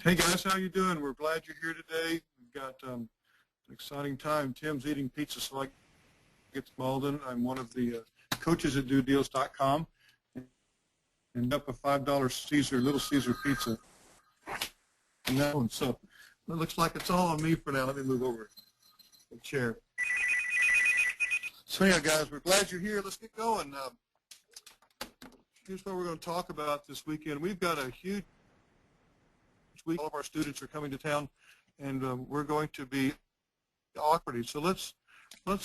Hey guys, how you doing? We're glad you're here today. We've got an exciting time. Tim's eating pizza, so I get to Malden. I'm one of the coaches at DoDeals.com, and up a $5 Caesar, Little Caesar pizza. And that one, so it looks like it's all on me for now. Let me move over the chair. So yeah, guys, we're glad you're here. Let's get going. Here's what we're going to talk about this weekend. We've got a huge week. All of our students are coming to town, and we're going to be operating. So let's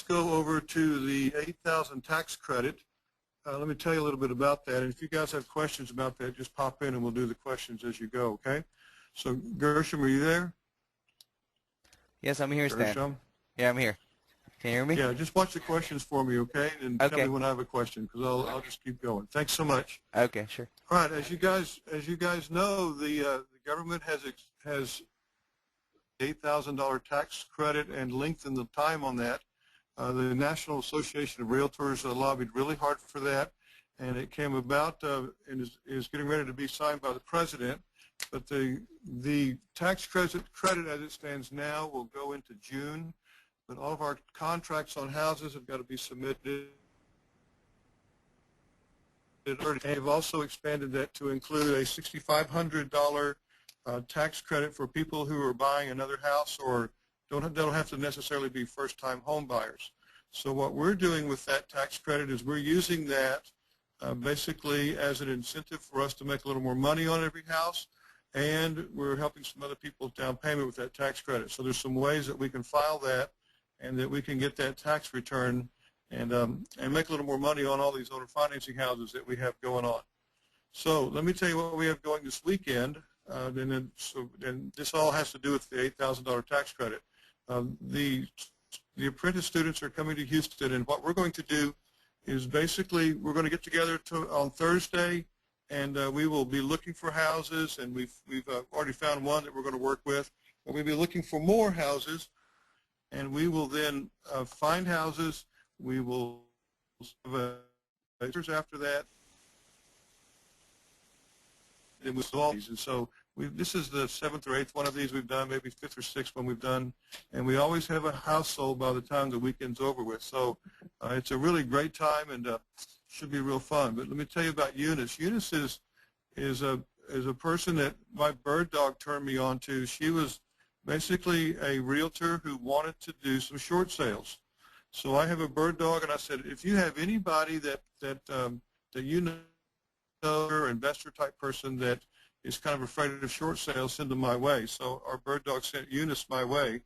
go over to the 8,000 tax credit. Let me tell you a little bit about that. And if you guys have questions about that, just pop in and we'll do the questions as you go, okay? So Gershom, are you there? Yes, I'm here, Stan. Gershom? Yeah, I'm here. Can you hear me? Yeah, just watch the questions for me, okay? And tell me when I have a question, because I'll just keep going. Thanks so much. Okay, sure. All right, as you guys know, the government has $8,000 tax credit and lengthened the time on that. The National Association of Realtors lobbied really hard for that, and it came about and is getting ready to be signed by the president. But the tax credit as it stands now will go into June. But all of our contracts on houses have got to be submitted. They've also expanded that to include a $6,500 tax credit for people who are buying another house or don't have to necessarily be first-time home buyers. So what we're doing with that tax credit is we're using that basically as an incentive for us to make a little more money on every house, and we're helping some other people down payment with that tax credit. So there's some ways that we can file that and that we can get that tax return and make a little more money on all these owner financing houses that we have going on. So let me tell you what we have going this weekend, and this all has to do with the $8,000 tax credit. The apprentice students are coming to Houston, and what we're going to do is basically we're going to get together on Thursday, and we will be looking for houses, and we've already found one that we're going to work with, but we'll be looking for more houses, and we will then find houses. We will have after that, and we'll solve these. And so this is the 7th or 8th one of these we've done, maybe 5th or 6th one we've done, and we always have a house sold by the time the weekend's over with. So it's a really great time and should be real fun. But let me tell you about Eunice. Eunice is a person that my bird dog turned me on to. She was basically a realtor who wanted to do some short sales. So I have a bird dog, and I said, if you have anybody that you know, or investor type person that is kind of afraid of short sales, send them my way. So our bird dog sent Eunice my way,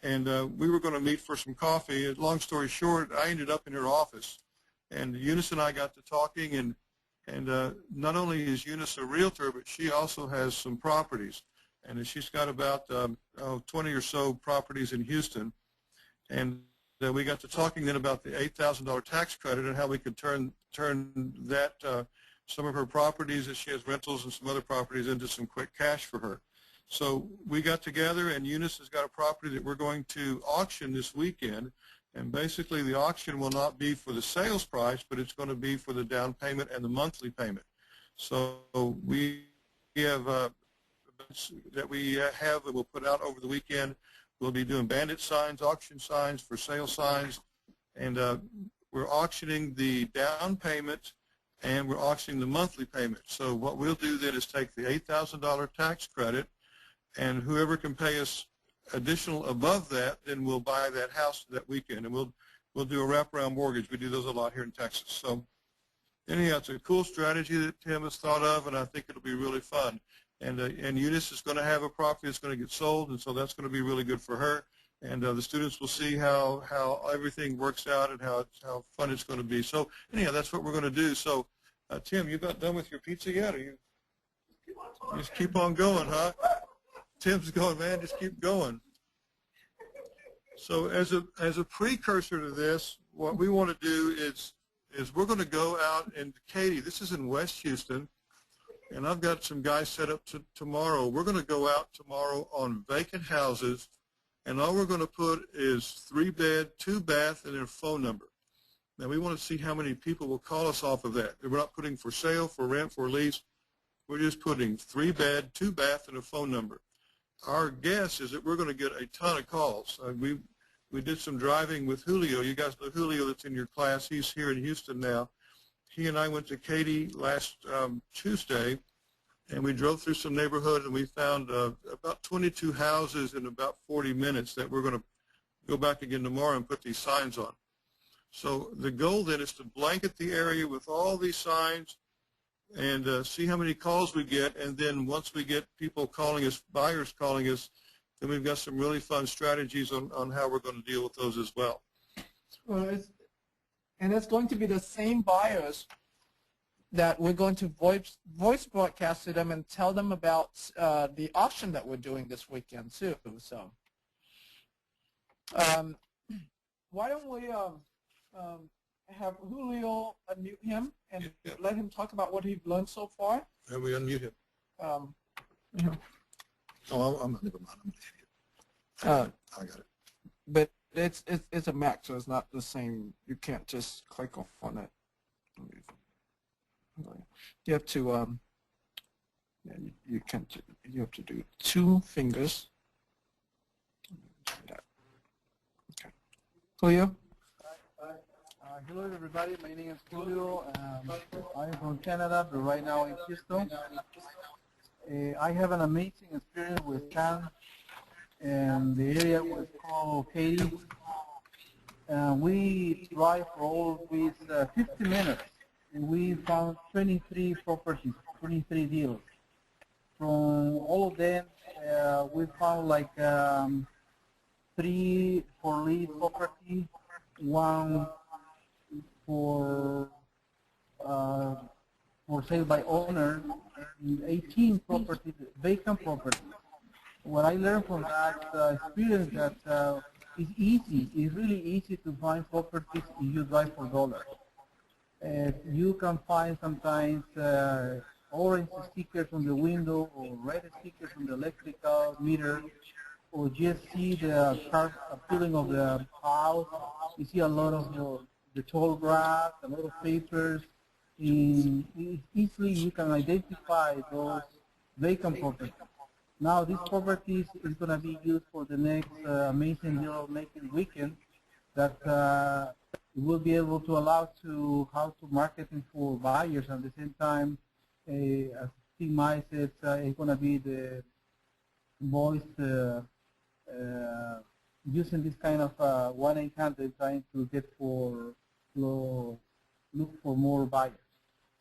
and we were going to meet for some coffee. Long story short, I ended up in her office, and Eunice and I got to talking, and not only is Eunice a realtor, but she also has some properties, and she's got about 20 or so properties in Houston, and we got to talking then about the $8,000 tax credit and how we could turn that some of her properties that she has rentals and some other properties into some quick cash for her. So we got together, and Eunice has got a property that we're going to auction this weekend, and basically the auction will not be for the sales price, but it's going to be for the down payment and the monthly payment. So we have that we'll put out over the weekend. We'll be doing bandit signs, auction signs, for sale signs, and we're auctioning the down payment and we're auctioning the monthly payment. So what we'll do then is take the $8,000 tax credit, and whoever can pay us additional above that, then we'll buy that house that weekend, and we'll do a wraparound mortgage. We do those a lot here in Texas. So anyhow, it's a cool strategy that Tim has thought of, and I think it'll be really fun. And Eunice is going to have a property that's going to get sold, and so that's going to be really good for her. And the students will see how everything works out and how fun it's going to be. So anyhow, that's what we're going to do. So Tim, you got done with your pizza yet? Or you just keep on going, huh? Tim's going, man, just keep going. So as a precursor to this, what we want to do is we're going to go out in Katy. This is in West Houston. And I've got some guys set up tomorrow. We're going to go out tomorrow on vacant houses, and all we're going to put is 3-bed, 2-bath, and their phone number. Now, we want to see how many people will call us off of that. We're not putting for sale, for rent, for lease. We're just putting 3-bed, 2-bath, and a phone number. our guess is that we're going to get a ton of calls. We did some driving with Julio. You guys know Julio that's in your class. He's here in Houston now. He and I went to Katy last Tuesday, and we drove through some neighborhoods, and we found about 22 houses in about 40 minutes that we're going to go back again tomorrow and put these signs on. So the goal then is to blanket the area with all these signs and see how many calls we get. And then once we get people calling us, buyers calling us, then we've got some really fun strategies on how we're going to deal with those as well. Well, it's going to be the same buyers that we're going to voice broadcast to them and tell them about the auction that we're doing this weekend too. So why don't we have Julio unmute him and let him talk about what he's learned so far? And we unmute him. Yeah. Oh, I'm never mind. I'm an idiot. I got it. But it's a Mac, so it's not the same. You can't just click on it. You have to you can't. You have to do 2 fingers. Okay. Julio. Hello everybody, my name is Julio. I'm from Canada, but right now in Houston. I have an amazing experience with Stan, and the area was called Katy. We drive for all these 50 minutes, and we found 23 properties, 23 deals. From all of them, we found like 3 for lease property, 1 for sale by owner, and 18 properties, vacant properties. What I learned from that experience that it's easy, it's really easy to find properties if you drive for dollars. You can find sometimes orange stickers on the window or red stickers on the electrical meter, or just see the car appealing of the house. You see a lot of the tall grass, a lot of papers. Easily you can identify those vacant properties. Now this property is going to be used for the next amazing deal making weekend that will be able to allow to how to marketing for buyers at the same time. As Steve Mai said, it's going to be the voice using this kind of 1-800 trying to get look for more buyers.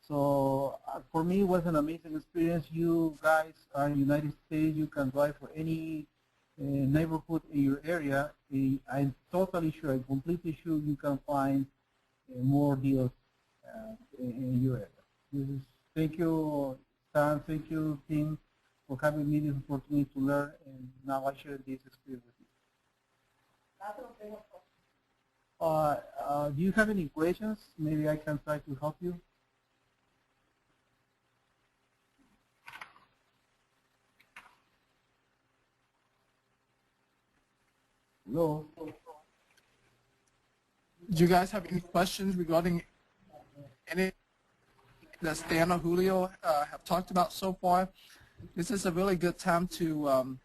So for me, it was an amazing experience. You guys are in the United States. You can drive for any neighborhood in your area. I'm totally sure, I'm completely sure you can find more deals in your area. Thank you, Stan. Thank you, team, for having me this opportunity to learn. And now I share this experience with you. Do you have any questions? Maybe I can try to help you. Hello. Do you guys have any questions regarding any that Stan or Julio have talked about so far? This is a really good time to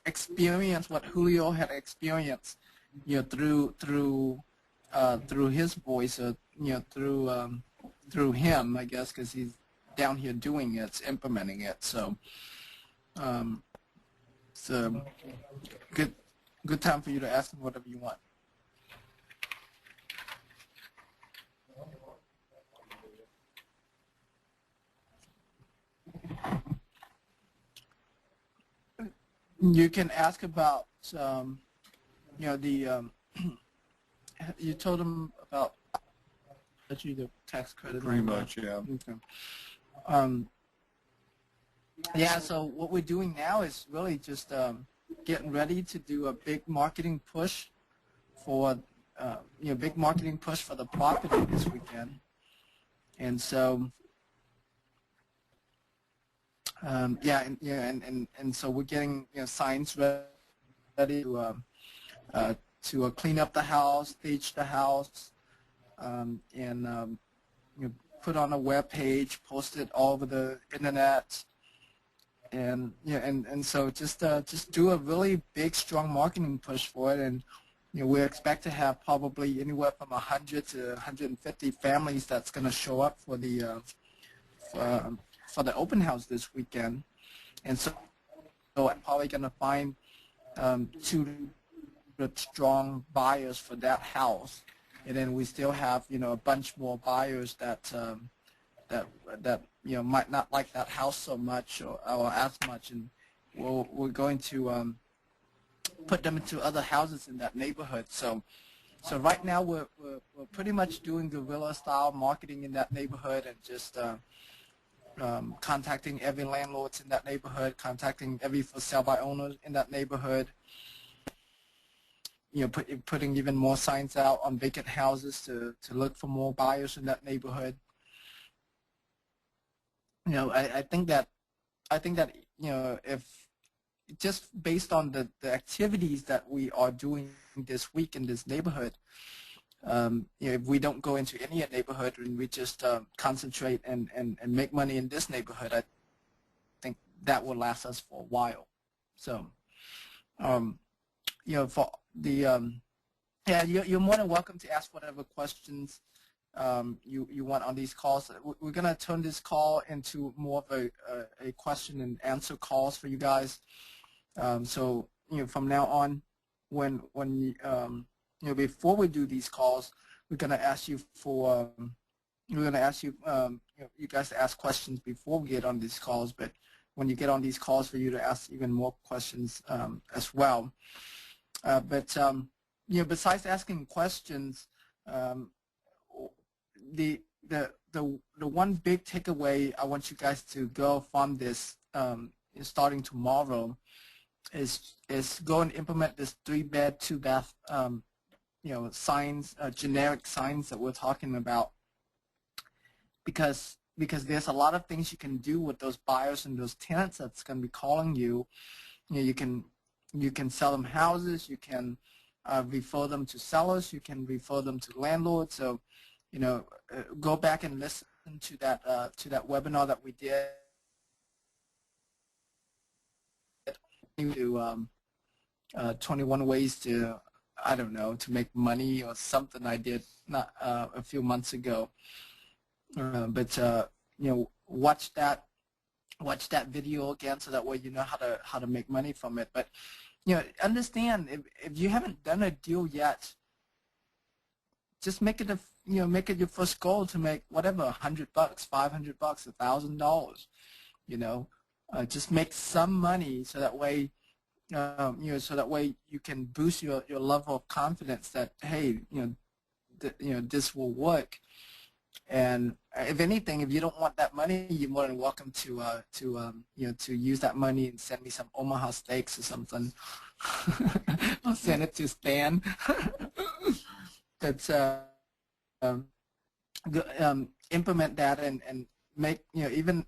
experience what Julio had experienced, through his voice, through him, I guess, because he's down here doing it, implementing it. So, it's a good time for you to ask him whatever you want. You can ask about, you told him about the tax credit. Pretty much, yeah. Okay. Yeah, so what we're doing now is really just getting ready to do a big marketing push for, big marketing push for the property this weekend. And so, and so we're getting signs ready to clean up the house, stage the house, and put on a web page, post it all over the internet, and yeah, and so just do a really big, strong marketing push for it, and we expect to have probably anywhere from 100 to 150 families that's going to show up for the for the open house this weekend, and so I'm probably going to find two strong buyers for that house, and then we still have a bunch more buyers that that might not like that house so much or as much, and we're going to put them into other houses in that neighborhood. So right now we're pretty much doing guerrilla style marketing in that neighborhood, and just contacting every landlords in that neighborhood, contacting every for sale by owners in that neighborhood. Putting even more signs out on vacant houses to look for more buyers in that neighborhood. I think that if just based on the activities that we are doing this week in this neighborhood, if we don't go into any neighborhood and we just concentrate and make money in this neighborhood, I think that will last us for a while. So, for the yeah, you're more than welcome to ask whatever questions you want on these calls. We're gonna turn this call into more of a question and answer calls for you guys. So from now on, when before we do these calls, we're gonna ask you for you guys to ask questions before we get on these calls. But when you get on these calls, for you to ask even more questions as well. Besides asking questions, the one big takeaway I want you guys to go from this starting tomorrow is go and implement this 3-bed, 2-bath signs, generic signs that we're talking about, because there's a lot of things you can do with those buyers and those tenants that's going to be calling you. You can sell them houses, you can refer them to sellers, you can refer them to landlords. So go back and listen to that webinar that we did to 21 ways to, I don't know, to make money or something I did not a few months ago. Watch that video again, so that way you know how to make money from it. But understand, if you haven't done a deal yet, just make it make it your first goal to make whatever, $100, $500, $1,000. Just make some money, so that way so that way you can boost your level of confidence that, hey, this will work. And if anything, if you don't want that money, you're more than welcome to use that money and send me some Omaha steaks or something. I'll send it to Stan. That's implement that and make even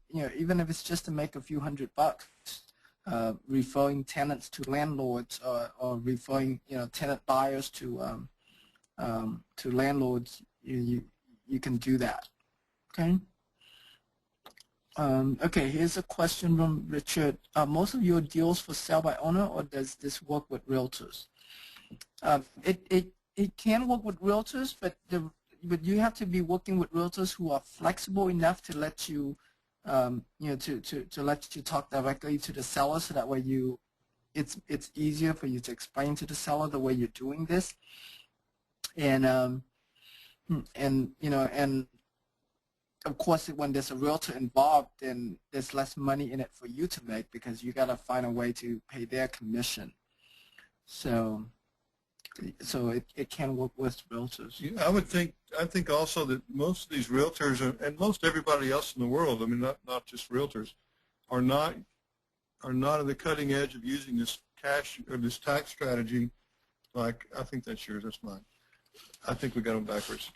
if it's just to make a few $100, referring tenants to landlords, or referring tenant buyers to landlords. You can do that. Okay. Okay, here's a question from Richard. Most of your deals for sale by owner, or does this work with realtors? It can work with realtors, but you have to be working with realtors who are flexible enough to let you to let you talk directly to the seller, so that way it's easier for you to explain to the seller the way you're doing this. And of course, when there's a realtor involved, then there's less money in it for you to make, because you got to find a way to pay their commission. So it can work with realtors. Yeah, I think also that most of these realtors and most everybody else in the world, I mean, not just realtors, are not on the cutting edge of using this cash or this tax strategy. Like, I think that's yours, that's mine. I think we got them backwards.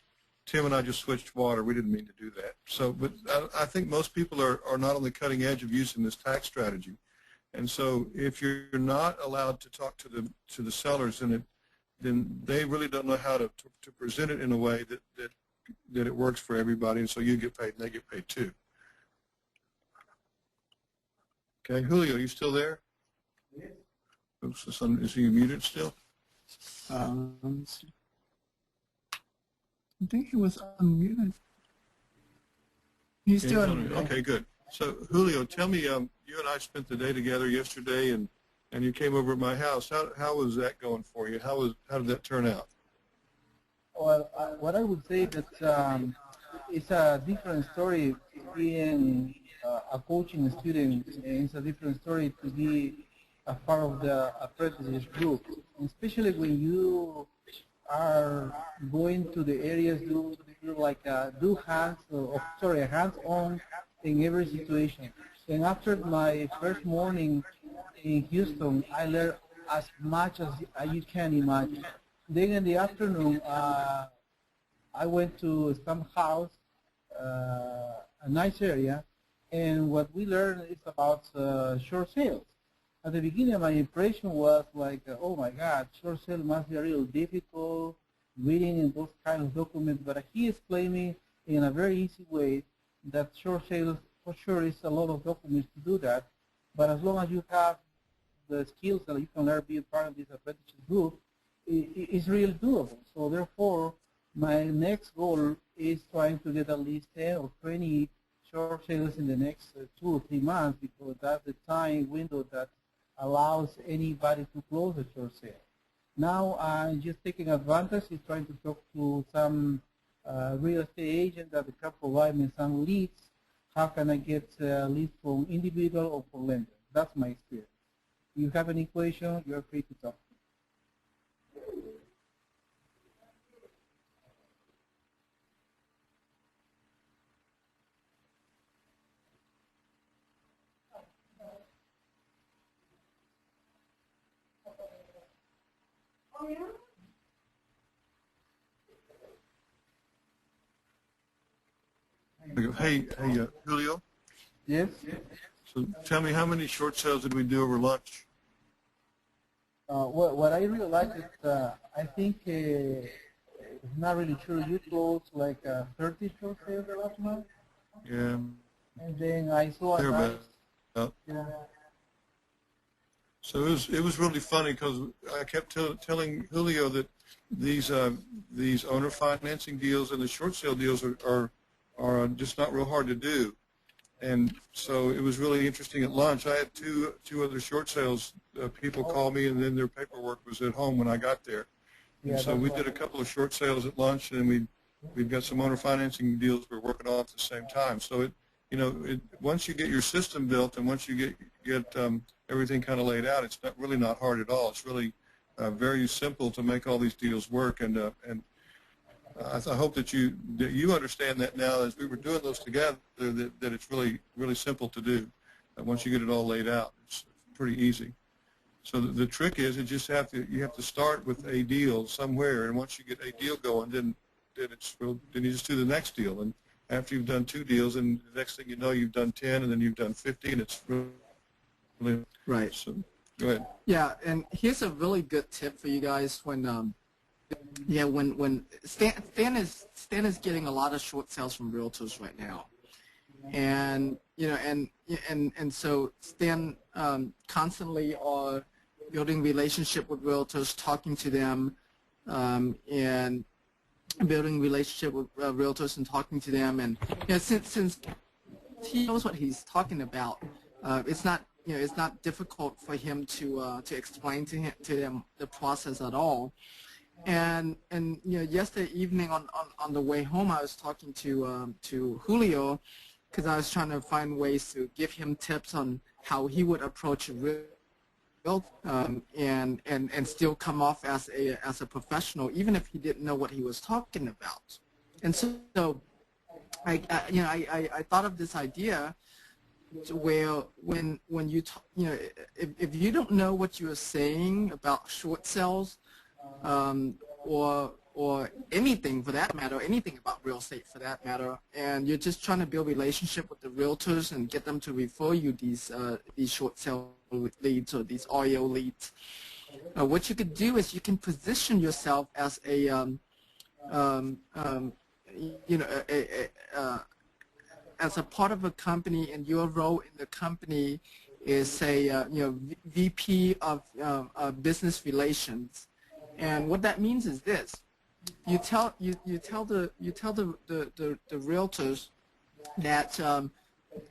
Tim and I just switched water. We didn't mean to do that. So, but I think most people are not on the cutting edge of using this tax strategy. And so if you're not allowed to talk to the sellers in it, then they really don't know how to present it in a way that it works for everybody, and so you get paid and they get paid too. Okay, Julio, you still there? Oops, is he muted still? Let's see. I think he was unmuted. He's still unmuted. Okay, good. So Julio, tell me, you and I spent the day together yesterday, and you came over at my house. How was that going for you? How did that turn out? Well, what I would say that it's a different story being a coaching student. It's a different story to be a part of the apprenticeship group, especially when you are going to the areas do like hands-on in every situation. And after my first morning in Houston, I learned as much as you can imagine. Then in the afternoon, I went to some house, a nice area, and what we learned is about short sales. At the beginning, my impression was like, oh my God, short sale must be real difficult, reading in those kind of documents. But he explained me in a very easy way that short sales, for sure, is a lot of documents to do that. But as long as you have the skills that you can learn being part of this apprenticeship group, it's really doable. So therefore, my next goal is trying to get at least 10 or 20 short sales in the next 2 or 3 months, because that's the time window that allows anybody to close a short sale. Now I'm just taking advantage of trying to talk to some real estate agent that can provide me some leads. How can I get leads from individual or from lender? That's my experience. If you have any question, you're free to talk. Hey, Julio. Yes? So tell me, how many short sales did we do over lunch? What I realized is, I think, not really sure, you closed like 30 short sales the last month? Yeah. And then I saw a nice, yeah. So it was really funny because I kept telling Julio that these owner financing deals and the short sale deals are just not real hard to do. And so it was really interesting at lunch. I had two other short sales people call me, and then their paperwork was at home when I got there. And so we did a couple of short sales at lunch, and we've got some owner financing deals we're working on at the same time. So once you get your system built and once you get everything kind of laid out, it's really not hard at all. It's really very simple to make all these deals work. And I hope that you understand that now as we were doing those together, that it's really, really simple to do. Once you get it all laid out, it's pretty easy. So the trick is you have to start with a deal somewhere, and once you get a deal going, then you just do the next deal. And after you've done 2 deals, and the next thing you know, you've done 10, and then you've done 50, and it's really Right. So go ahead. Yeah, and here's a really good tip for you guys when Stan is getting a lot of short sales from realtors right now, and so Stan constantly are building relationship with realtors, talking to them, and building relationship with realtors and talking to them, and since he knows what he's talking about, it's not difficult for him to explain to them the process at all. And yesterday evening on the way home, I was talking to Julio, because I was trying to find ways to give him tips on how he would approach a real and still come off as a professional, even if he didn't know what he was talking about. And so I thought of this idea where when you if you don't know what you are saying about short sales, or anything for that matter, anything about real estate for that matter, and you're just trying to build a relationship with the realtors and get them to refer you these short sale leads or these REO leads, what you could do is you can position yourself as as a part of a company, and your role in the company is say VP of business relations, and what that means is this: you tell the realtors that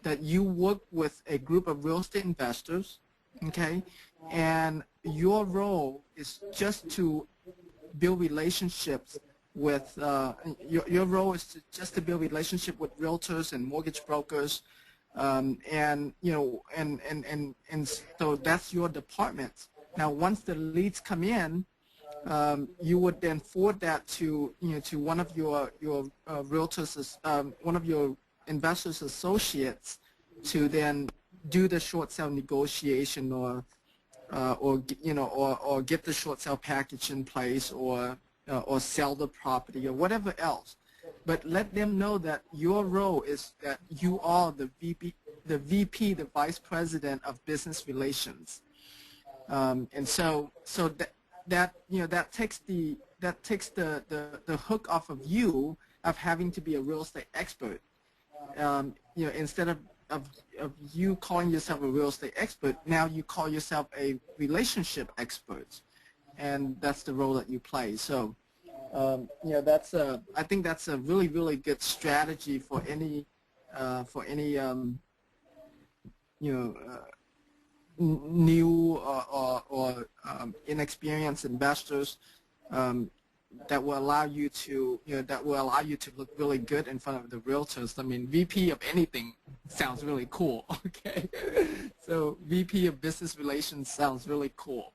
that you work with a group of real estate investors, okay, and your role is just to build relationships with your role is just to build relationship with realtors and mortgage brokers, and so that's your department. Now, once the leads come in, you would then forward that to to one of your realtors, one of your investors associates, to then do the short sale negotiation or get the short sale package in place, or sell the property or whatever else. But let them know that your role is that you are the VP, the Vice President of Business Relations, and so that takes the hook off of you of having to be a real estate expert. Instead of you calling yourself a real estate expert, now you call yourself a relationship expert, and that's the role that you play. So, that's I think that's a really, really good strategy for any new or inexperienced investors, that will allow you to look really good in front of the realtors. I mean, VP of anything sounds really cool. Okay, so VP of Business Relations sounds really cool,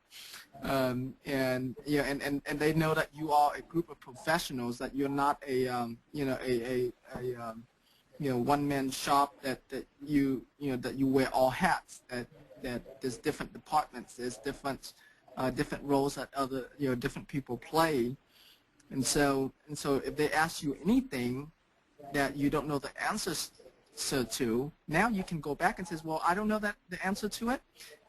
and they know that you are a group of professionals, that you're not a one-man shop, that you wear all hats, that there's different departments, there's different roles that other different people play. And so if they ask you anything that you don't know the answers to, now you can go back and say, well, I don't know the answer to it,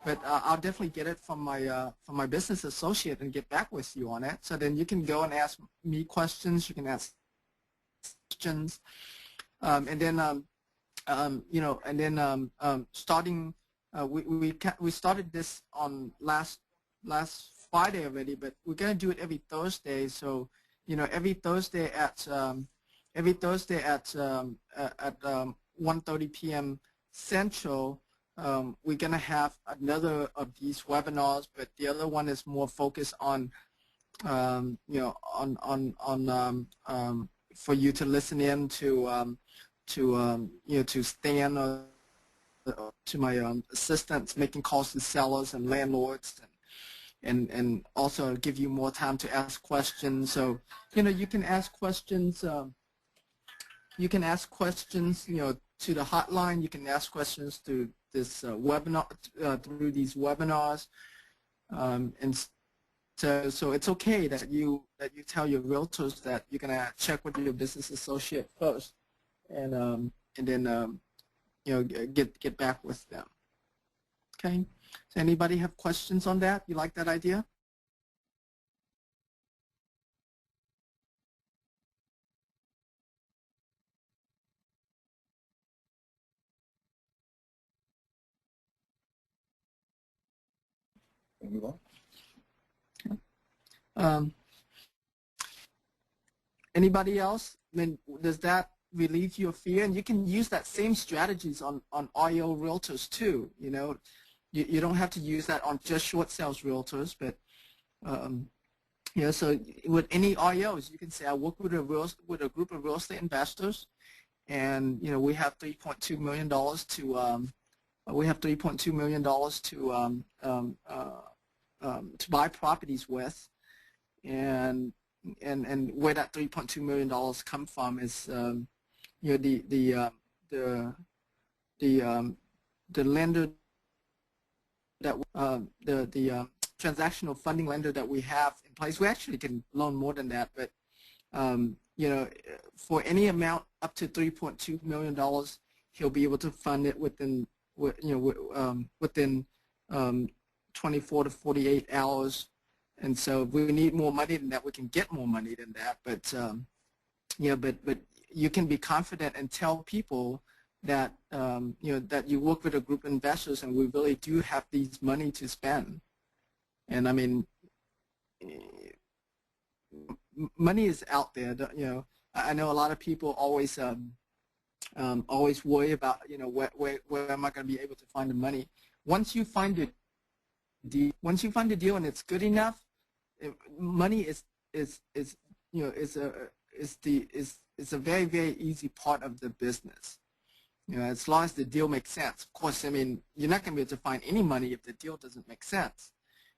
but I'll definitely get it from my business associate and get back with you on it. So then you can go and ask me questions. You can ask questions, starting. We started this on last Friday already, but we're gonna do it every Thursday. So every Thursday at 1:30 p.m. Central, we're gonna have another of these webinars, but the other one is more focused on for you to listen in to Stan or to my assistants making calls to sellers and landlords, and also give you more time to ask questions. So you can ask questions. You can ask questions to the hotline. You can ask questions through this webinar, through these webinars, and so it's okay that you tell your realtors that you're gonna check with your business associate first, and then get back with them. Okay. Does anybody have questions on that? You like that idea? Move on. Anybody else? I mean, does that relieve your fear? And you can use that same strategies on REO realtors too. You don't have to use that on just short sales realtors, but so with any REOs, you can say, I work with a group of real estate investors, and we have $3.2 million to buy properties with, and where that $3.2 million come from is the lender that the transactional funding lender that we have in place. We actually can loan more than that, but for any amount up to $3.2 million, he'll be able to fund it within 24 to 48 hours. And so if we need more money than that, we can get more money than that. But but you can be confident and tell people that that you work with a group of investors, and we really do have these money to spend. And I mean, money is out there. I know a lot of people always always worry about where am I going to be able to find the money. Once you find the deal and it's good enough, money is a very, very easy part of the business. As long as the deal makes sense. Of course, I mean, you're not going to be able to find any money if the deal doesn't make sense.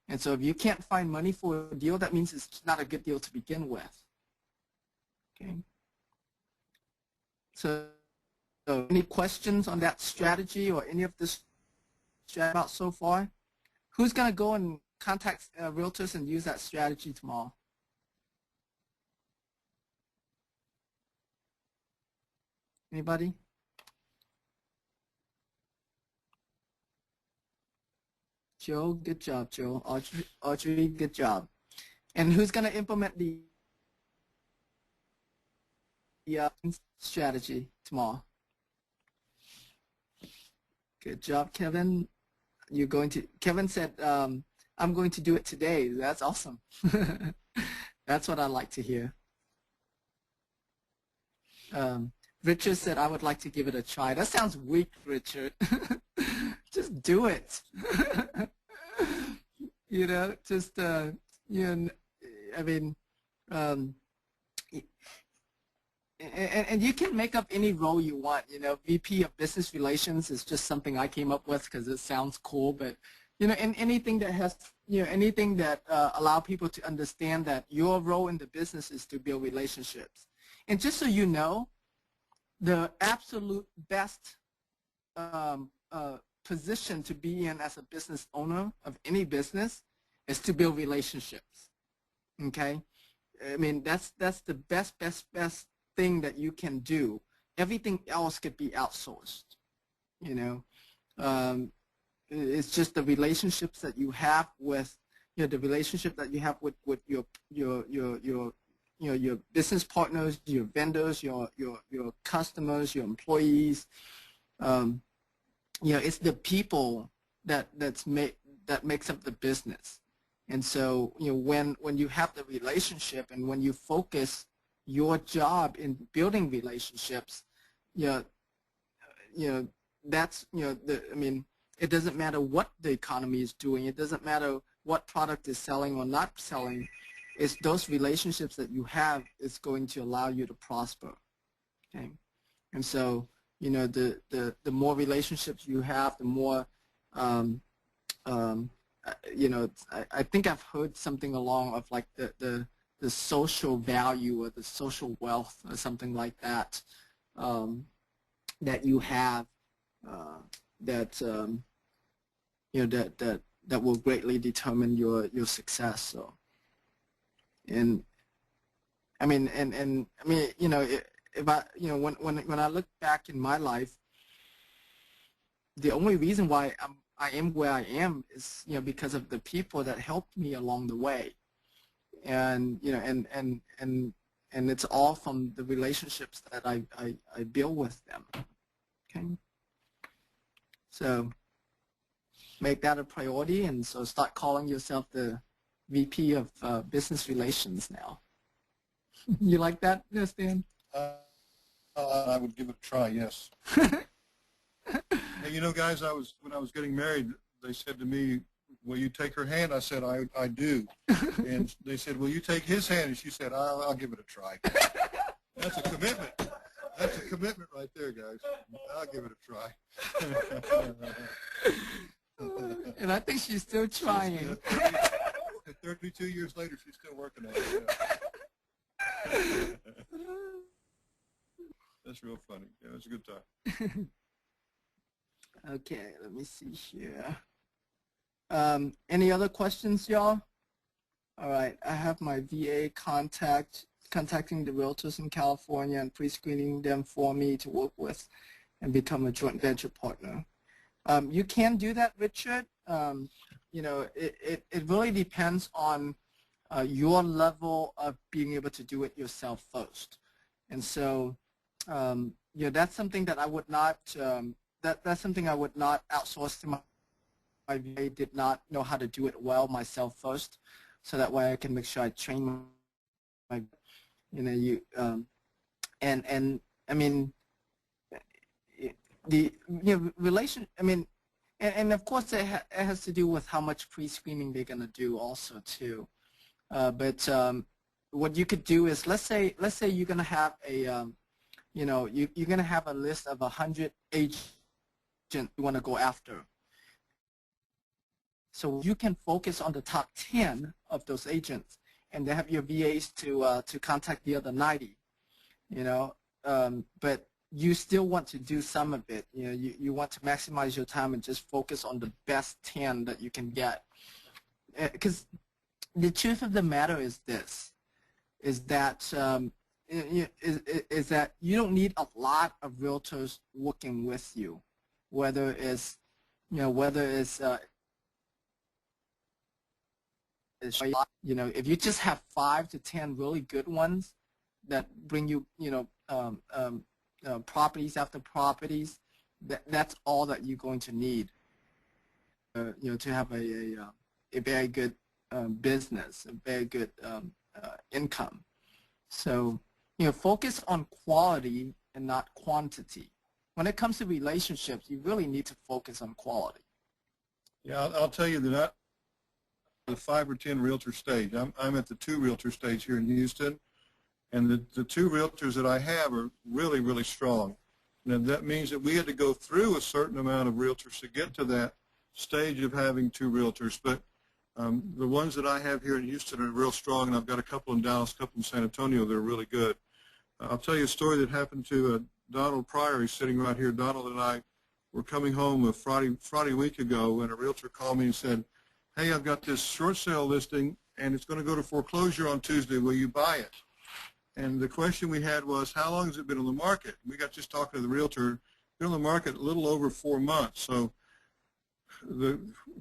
And so if you can't find money for a deal, that means it's not a good deal to begin with. Okay. So any questions on that strategy or any of this strategy about so far? Who's going to go and contact realtors and use that strategy tomorrow? Anybody? Joe, good job, Joe. Audrey, good job. And who's going to implement the strategy tomorrow? Good job, Kevin. Kevin said, I'm going to do it today. That's awesome. That's what I like to hear. Richard said, I would like to give it a try. That sounds weak, Richard. Just do it. I mean, and you can make up any role you want. VP of Business Relations is just something I came up with because it sounds cool. But and anything that has anything that allow people to understand that your role in the business is to build relationships. And just so you know, the absolute best position to be in as a business owner of any business is to build relationships. Okay, I mean that's the best thing that you can do. Everything else could be outsourced. It's just the relationships that you have with the relationship that you have with your business partners, your vendors, your customers, your employees. It's the people that makes up the business. And so when you have the relationship and when you focus your job in building relationships, that's I mean, it doesn't matter what the economy is doing. It doesn't matter what product is selling or not selling. It's those relationships that you have is going to allow you to prosper. Okay, and so the more relationships you have, the more I think I've heard something along of like the social value or the social wealth or something like that that you have that that will greatly determine your success. So, and I mean, if I when I look back in my life, the only reason why I am where I am is because of the people that helped me along the way, and and it's all from the relationships that I build with them. Okay, so make that a priority, and so start calling yourself the VP of Business Relations now. You like that, Stan? I would give it a try, yes. Hey, guys, when I was getting married, they said to me, will you take her hand? I said, I do. And they said, will you take his hand? And she said, I'll give it a try. That's a commitment. That's a commitment right there, guys. I'll give it a try. And I think she's still trying. 32 years later, she's still working on it. Yeah. That's real funny. Yeah, it's a good time. Okay, let me see here. Any other questions, y'all? All right, I have my VA contacting the realtors in California and pre-screening them for me to work with and become a joint venture partner. You can do that, Richard. It really depends on your level of being able to do it yourself first. And so, that's something that I would not that's something I would not outsource to my VA. Did not know how to do it well myself first, so that way I can make sure I train my and I mean the relation. I mean, and of course it has to do with how much pre-screening they're gonna do also too. But what you could do is, let's say you're gonna have a you're gonna have a list of 100 agents you want to go after. So you can focus on the top 10 of those agents, and then have your VAs to contact the other 90. But you still want to do some of it. You want to maximize your time and just focus on the best 10 that you can get. Because the truth of the matter is this: is that you don't need a lot of realtors working with you, whether it's if you just have 5 to 10 really good ones that bring you properties after properties, that's all that you're going to need to have a very good business, a very good income. So focus on quality and not quantity. When it comes to relationships, you really need to focus on quality. Yeah, I'll tell you that the 5 or 10 realtor stage. I'm at the 2 realtor stage here in Houston, and the 2 realtors that I have are really, really strong. Now that means that we had to go through a certain amount of realtors to get to that stage of having 2 realtors. But the ones that I have here in Houston are real strong, and I've got a couple in Dallas, a couple in San Antonio that are really good. I'll tell you a story that happened to Donald Pryor. He's sitting right here. Donald and I were coming home a Friday week ago, and a realtor called me and said, "Hey, I've got this short sale listing, and it's going to go to foreclosure on Tuesday. Will you buy it?" And the question we had was, how long has it been on the market? We got just talking to the realtor. Been on the market a little over 4 months. So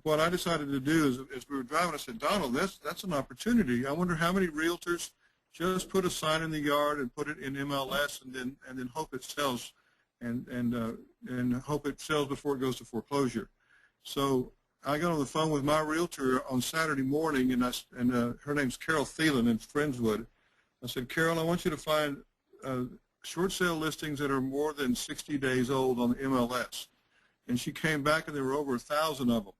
what I decided to do is, as we were driving, I said, "Donald, that's an opportunity. I wonder how many realtors just put a sign in the yard and put it in MLS and then hope it sells and hope it sells before it goes to foreclosure." So I got on the phone with my realtor on Saturday morning, and her name's Carol Thielen in Friendswood. I said, "Carol, I want you to find short sale listings that are more than 60 days old on the MLS." And she came back, and there were over 1,000 of them.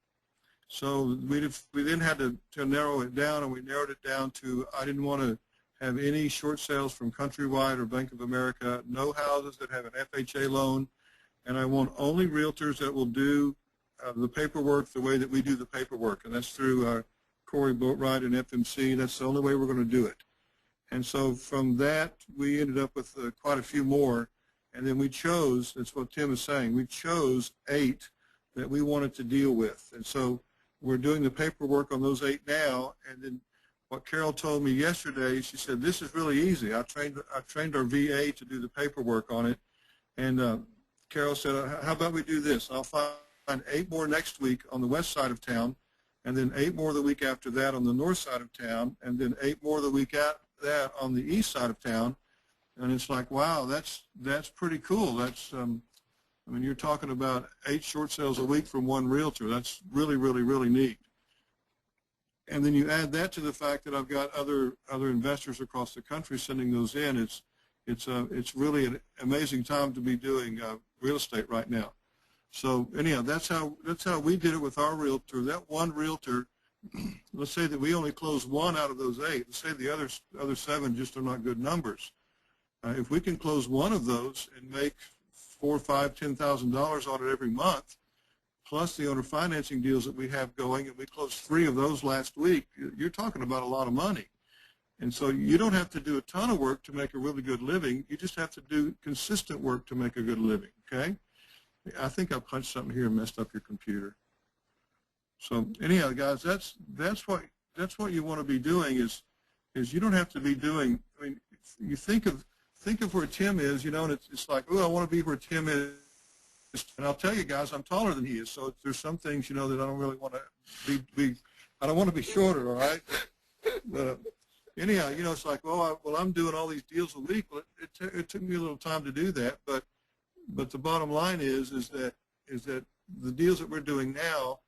So we then had to narrow it down, and we narrowed it down to, I didn't want to have any short sales from Countrywide or Bank of America, no houses that have an FHA loan, and I want only realtors that will do the paperwork the way that we do the paperwork, and that's through Corey Boatwright and FMC. That's the only way we're going to do it. And so from that, we ended up with quite a few more, and then we chose, that's what Tim is saying, we chose 8 that we wanted to deal with. And so we're doing the paperwork on those 8 now, and then what Carol told me yesterday, she said, "This is really easy. I trained our VA to do the paperwork on it." And Carol said, "How about we do this? I'll find 8 more next week on the west side of town, and then 8 more the week after that on the north side of town, and then 8 more the week after that on the east side of town." And it's like, wow, that's pretty cool. That's I mean, you're talking about 8 short sales a week from one realtor. That's really, really, really neat. And then you add that to the fact that I've got other investors across the country sending those in. It's really an amazing time to be doing real estate right now. So anyhow, that's how we did it with our realtor. That one realtor, let's say that we only close 1 out of those 8. Let's say the other 7 just are not good numbers. If we can close 1 of those and make $4,000, $5,000, $10,000 on it every month, plus the owner financing deals that we have going, and we closed 3 of those last week, you're talking about a lot of money. And so you don't have to do a ton of work to make a really good living. You just have to do consistent work to make a good living, okay? I think I punched something here and messed up your computer. So anyhow, guys, that's what you want to be doing is you don't have to be doing, I mean, you think of where Tim is, and it's like, oh, I want to be where Tim is. And I'll tell you guys, I'm taller than he is, so there's some things, that I don't really want to be I don't want to be shorter, all right? But anyhow, it's like, well, I'm doing all these deals a week. Well, it took me a little time to do that, but but the bottom line is that the deals that we're doing now,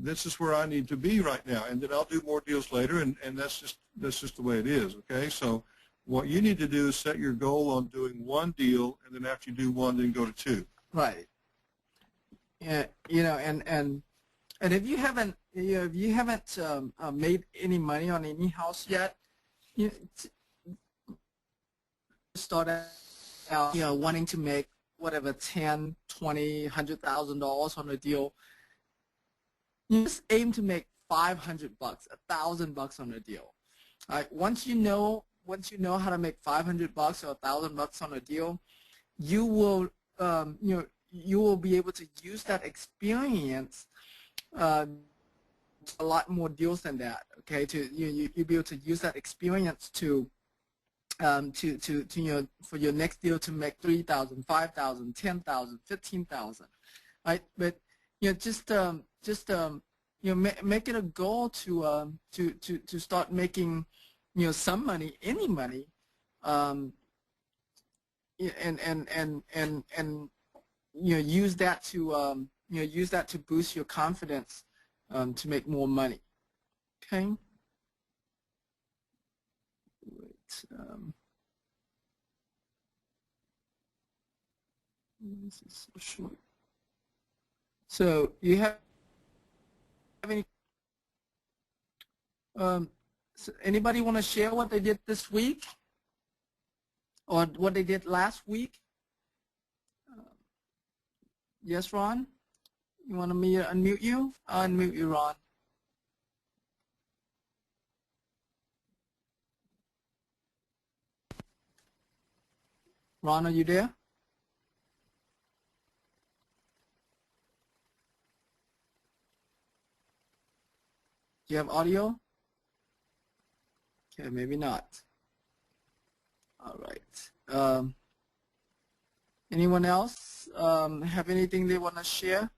this is where I need to be right now, and then I'll do more deals later, and that's just the way it is. Okay, so what you need to do is set your goal on doing one deal, and then after you do one, then go to two. Right. Yeah, and if you haven't made any money on any house yet, you start out wanting to make whatever 10, 20, $100,000 on a deal. You just aim to make $500, $1,000 on a deal. All right. Once you know how to make $500 or $1,000 on a deal, you will you will be able to use that experience a lot more deals than that. Okay, you'll be able to use that experience to for your next deal to make 3,000, 5,000, 10,000, 15,000, right? But just make it a goal to start making some money, any money, and use that to use that to boost your confidence to make more money. Okay. Wait, this is so short. So you have any? So anybody want to share what they did this week, or what they did last week? Yes, Ron? You want me to unmute you? I'll unmute you, Ron. Ron, are you there? Do you have audio? Okay, maybe not. All right. Anyone else have anything they want to share?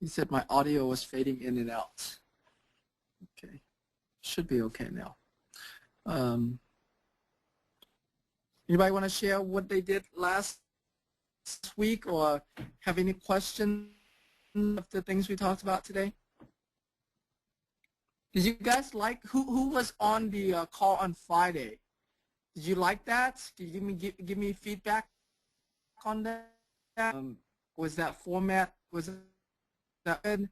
He said my audio was fading in and out. Okay, should be okay now. Anybody want to share what they did last week, or have any questions of the things we talked about today? Did you guys like who was on the call on Friday? Did you like that? Did you give me feedback on that? Was that format, was that good?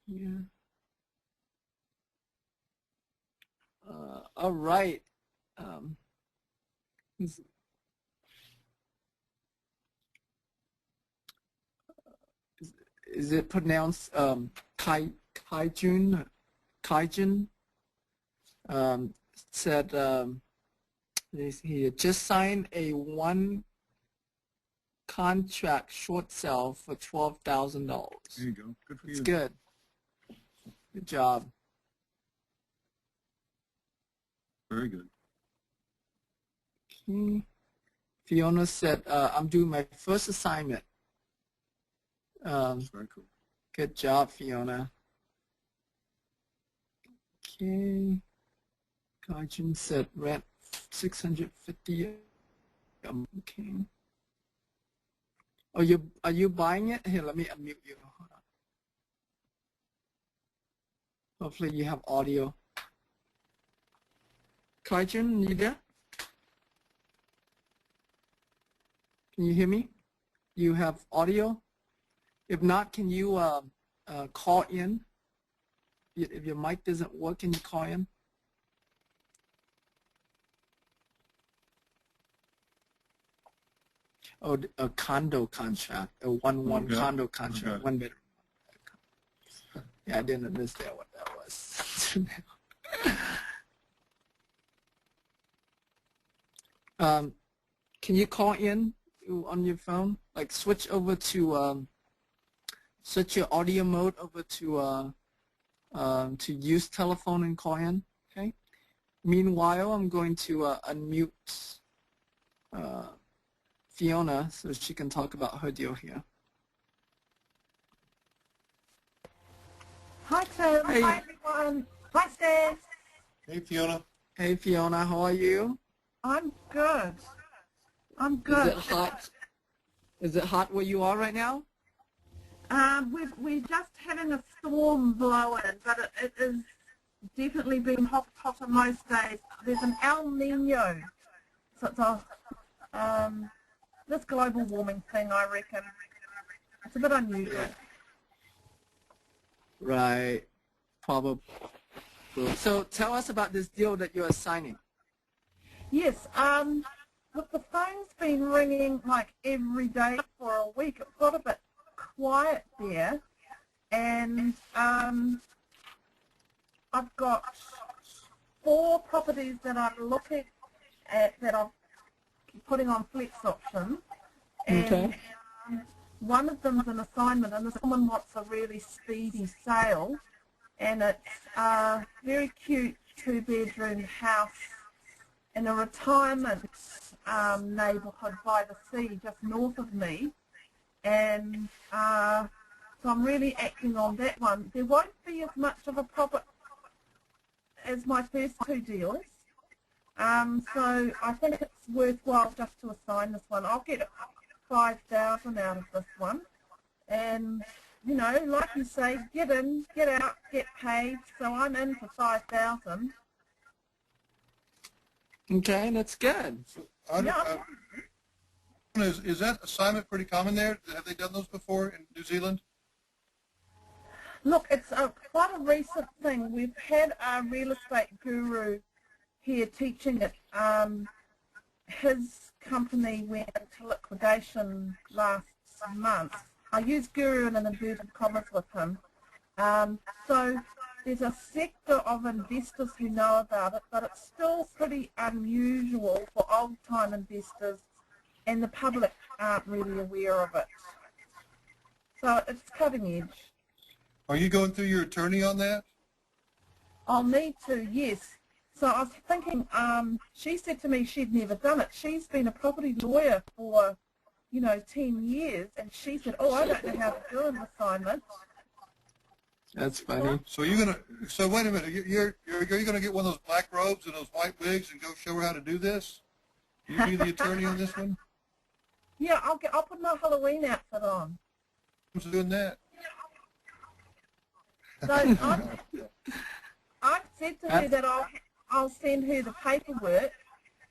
Yeah. All right. Is it pronounced Kaijun? Said he just signed a one contract short sale for $12,000. There you go. Good for you. It's good. Good job. Very good. Okay. Fiona said, I'm doing my first assignment. That's very cool. Good job, Fiona. Okay. Kajin said rent 650. Okay. Are you buying it? Here, let me unmute you. Hold on. Hopefully you have audio. Kajin, you there? Can you hear me? You have audio? If not, can you call in? If your mic doesn't work, can you call in? Oh, a condo contract, a one condo contract, Okay. 1 bedroom. Yeah, I didn't understand what that was. Can you call in on your phone? Like switch over to switch your audio mode over to use telephone and call in. Okay. Meanwhile, I'm going to unmute Fiona so she can talk about her deal here. Hi Tim, Hey. hi everyone. Hi Steve. Hey, Fiona. Hey Fiona, how are you? I'm good. I'm Is good. it hot? Is it hot where you are right now? We're just having a storm blowing, but it is definitely been hotter most days. There's an El Nino, so it's this global warming thing, I reckon. It's a bit unusual. Right. Probably. So tell us about this deal that you're signing. Yes, look, the phone's been ringing like every day for a week. It got a bit quiet there, and I've got 4 properties that I'm looking at that I'm putting on flex options, and Okay. one of them's an assignment, and this woman wants a really speedy sale, and it's a very cute 2-bedroom house in a retirement neighbourhood by the sea, just north of me, and so I'm really acting on that one. There won't be as much of a profit as my first 2 deals, so I think it's worthwhile just to assign this one. I'll get 5,000 out of this one, and you know, like you say, get in, get out, get paid. So I'm in for 5,000. Okay, that's good. Yeah. Is that assignment pretty common there? Have they done those before in New Zealand? Look, it's quite a recent thing. We've had a real estate guru here teaching it. His company went into liquidation last month. I use guru in an inverted commas with him. So there's a sector of investors who know about it, but it's still pretty unusual for old-time investors, and the public aren't really aware of it. So it's cutting edge. Are you going through your attorney on that? I'll need to, yes. So I was thinking, she said to me she'd never done it. She's been a property lawyer for, 10 years, and she said, oh, I don't know how to do an assignment. That's funny. So so wait a minute, you're gonna get one of those black robes and those white wigs and go show her how to do this? You be the attorney on this one? Yeah, I'll put my Halloween outfit on. Who's doing that? So I've said to her that I'll send her the paperwork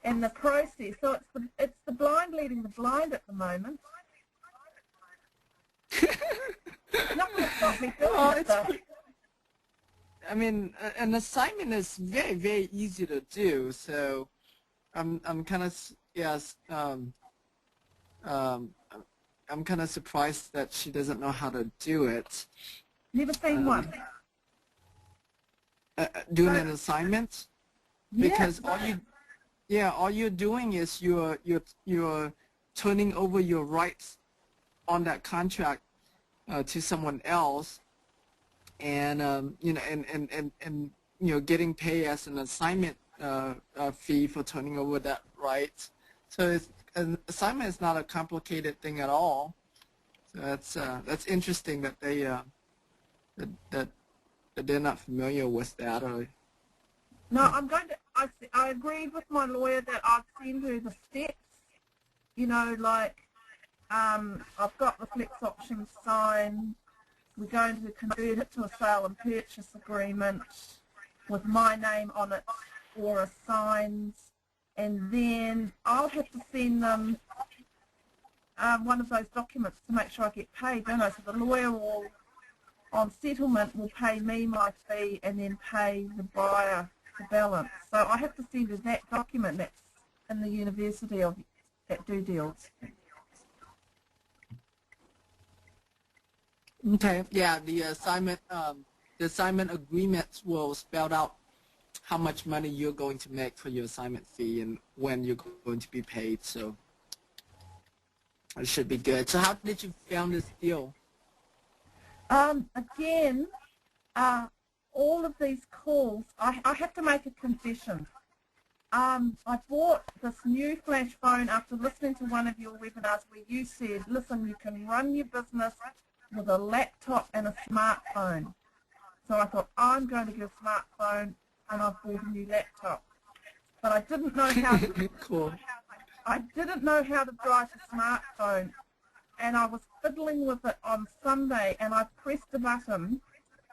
and the process. So it's the blind leading the blind at the moment. Not going to stop me doing Oh, it, it's though. I mean, an assignment is very, very easy to do. So, I'm kind of I'm kind of surprised that she doesn't know how to do it. Never seen one. Doing an assignment, because Yeah. all you're doing is you're turning over your rights on that contract to someone else, and getting paid as an assignment fee for turning over that right. So an assignment is not a complicated thing at all. So that's interesting that they that they're not familiar with that. No, I agreed with my lawyer that I'd send her the steps. I've got the flex option signed. We're going to convert it to a sale and purchase agreement with my name on it or assigned, and then I'll have to send them one of those documents to make sure I get paid, don't I? So the lawyer will, on settlement, will pay me my fee and then pay the buyer the balance. So I have to send her that document that's in the University of that do deals. Okay. Yeah, the assignment agreements will spell out how much money you're going to make for your assignment fee and when you're going to be paid. So it should be good. So how did you found this deal? Again, all of these calls, I have to make a confession. I bought this new flash phone after listening to one of your webinars where you said, listen, you can run your business with a laptop and a smartphone. So I thought, I'm going to get a smartphone, and I've bought a new laptop. but I didn't know how to, Cool. I didn't know how to drive a smartphone, and I was fiddling with it on Sunday, and I pressed a button,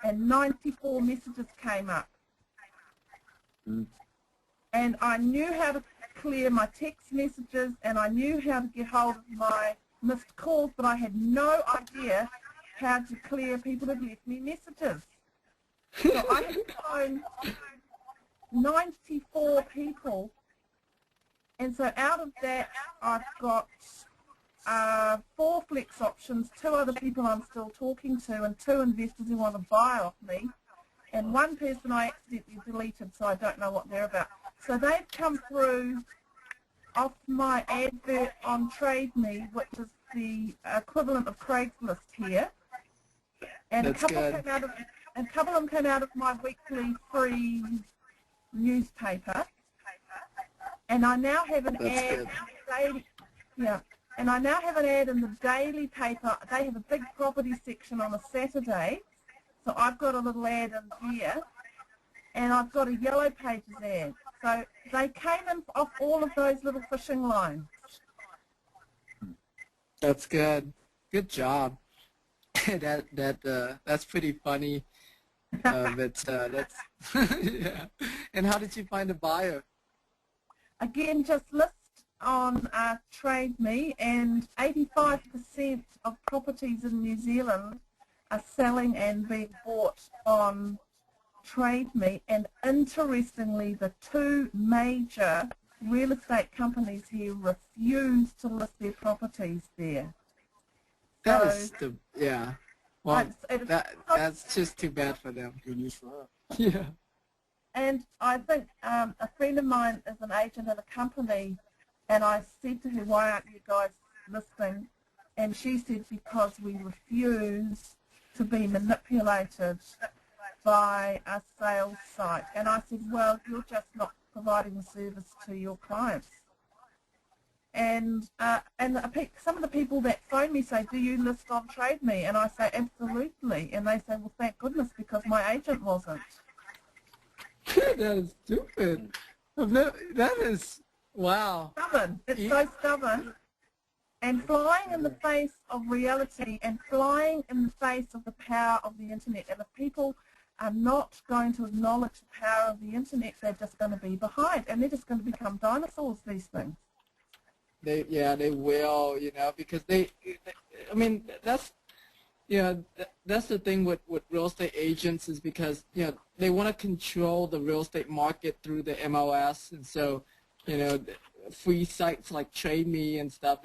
and 94 messages came up. And I knew how to clear my text messages, and I knew how to get hold of my missed calls, but I had no idea how to clear people who left me messages. So I had to phone 94 people, and so out of that I've got 4 flex options, 2 other people I'm still talking to, and 2 investors who want to buy off me, and 1 person I accidentally deleted, so I don't know what they're about. So they've come through off my advert on TradeMe, which is the equivalent of Craigslist here, and That's a couple good. came out of them came out of my weekly free newspaper, and I now have an That's ad. good. Daily, yeah, and I now have an ad in the daily paper. They have a big property section on a Saturday, so I've got a little ad in there, and I've got a Yellow Pages ad. So they came in off all of those little fishing lines. That's good. Good job. That's pretty funny. That's yeah. And how did you find a buyer? Again, just list on TradeMe, and 85% of properties in New Zealand are selling and being bought on TradeMe, and interestingly, the 2 major real estate companies here refuse to list their properties there. That So, is yeah. Well, it's that's just too bad for them. Good news for her. Yeah. And I think a friend of mine is an agent at a company, and I said to her, why aren't you guys listing? And she said, because we refuse to be manipulated by a sales site. And I said, well, you're just not providing the service to your clients. And some of the people that phone me say, do you list on TradeMe? And I say, absolutely. And they say, well, thank goodness, because my agent wasn't. That is stupid. That is, wow. Stubborn. It's so stubborn. And flying in the face of reality, and flying in the face of the power of the internet. And if people are not going to acknowledge the power of the internet, they're just going to be behind, and they're just going to become dinosaurs, these things. They will, because I mean, that's, that's the thing with real estate agents, is because, they want to control the real estate market through the MLS, and so, free sites like TradeMe and stuff,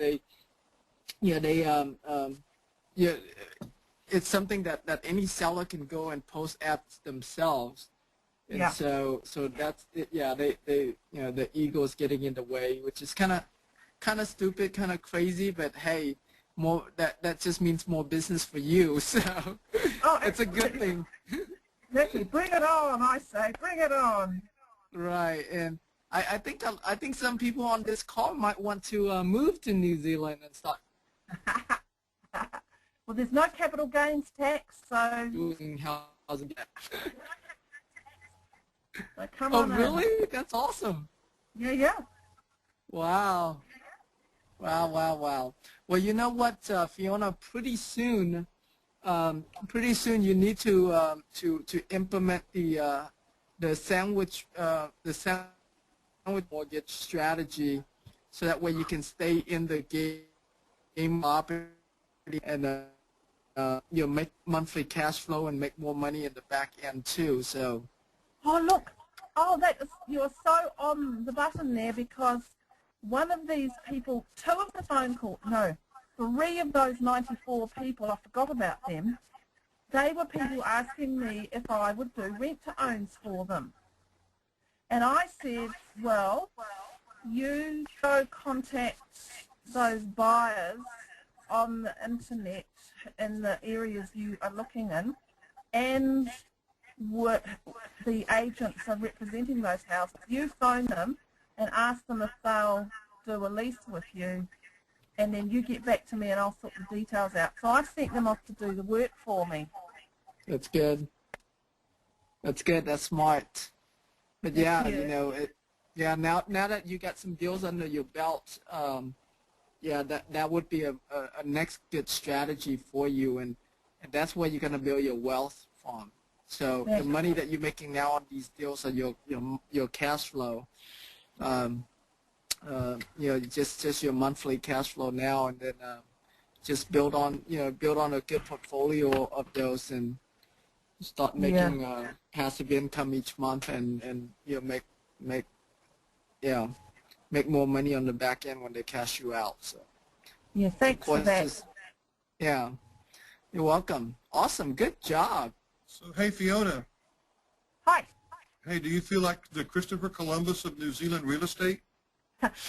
it's something that any seller can go and post ads themselves. And Yeah. so that's it. Yeah, the ego is getting in the way, which is kind of stupid, kind of crazy, but hey, more that just means more business for you. So it's a good thing. Exactly. Bring it on, I say. Bring it on. Right, and I think some people on this call might want to move to New Zealand and start Well, there's no capital gains tax, so doing housing. come Oh, on in. really? That's awesome. Yeah. Wow. Wow. Well, you know what, Fiona, pretty soon you need to implement the sandwich mortgage strategy, so that way you can stay in the game operating and make monthly cash flow and make more money in the back end too. So. Oh, look. Oh, you're so on the button there, because one of these people, 2 of the phone calls, no, 3 of those 94 people, I forgot about them, they were people asking me if I would do rent-to-owns for them. And I said, well, you go contact those buyers on the internet in the areas you are looking in, and the agents are representing those houses. You phone them and ask them if they'll do a lease with you, and then you get back to me and I'll sort the details out. So I sent them off to do the work for me. That's good. That's good. That's smart. But yeah, Yeah, now that you got some deals under your belt, yeah, that would be a next good strategy for you, and that's where you're going to build your wealth from. So the money that you're making now on these deals are your cash flow. Just your monthly cash flow now, and then just build on a good portfolio of those, and start making passive income each month, and make more money on the back end when they cash you out. So Yeah, thanks for that. yeah, you're welcome. Awesome, good job. So, hey, Fiona. Hi. Hey, do you feel like the Christopher Columbus of New Zealand real estate?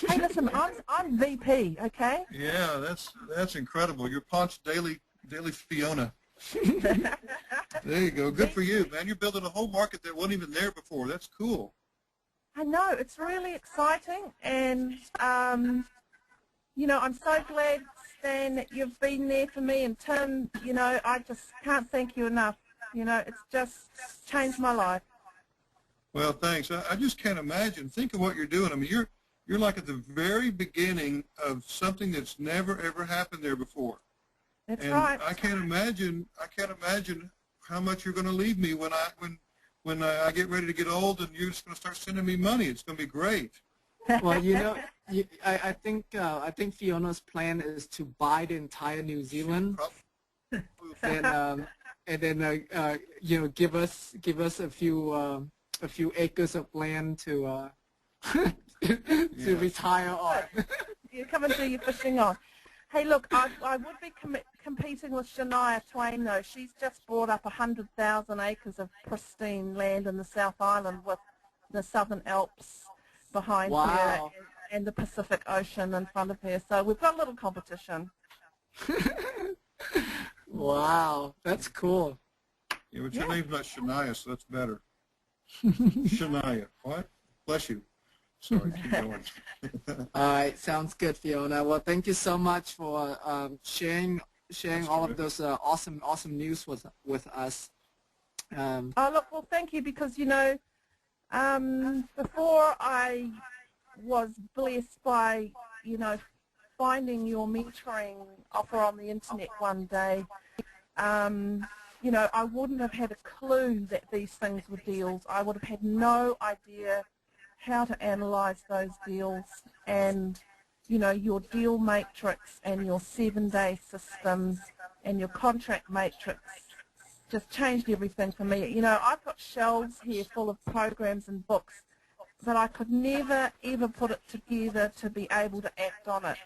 Hey, listen, I'm VP, okay? Yeah, that's incredible. You're Ponce Daily Fiona. There you go. Good for you, man. You're building a whole market that wasn't even there before. That's cool. I know, it's really exciting, and I'm so glad, Stan, that you've been there for me, and Tim, I just can't thank you enough. It's just changed my life. Well, thanks. I just can't imagine. Think of what you're doing. I mean, you're like at the very beginning of something that's never ever happened there before. That's and right. I can't imagine how much you're going to leave me when I get ready to get old, and you're just going to start sending me money. It's going to be great. Well, I think Fiona's plan is to buy the entire New Zealand, and then give us a few acres of land to to retire on. You come and do your fishing on. Hey, look, I would be competing with Shania Twain, though. She's just bought up 100,000 acres of pristine land in the South Island with the Southern Alps behind her and the Pacific Ocean in front of her. So we've got a little competition. Wow, that's cool. Yeah, but your name's not Shania, so that's better. Shania. What? Bless you. Sorry, keep going. All right, sounds good, Fiona. Well, thank you so much for sharing all of those awesome news with us. Oh, look, well, thank you, because, before I was blessed by, finding your mentoring offer on the internet one day, I wouldn't have had a clue that these things were deals. I would have had no idea how to analyze those deals, and your deal matrix and your 7-day systems and your contract matrix just changed everything for me. I've got shelves here full of programs and books, but I could never ever put it together to be able to act on it.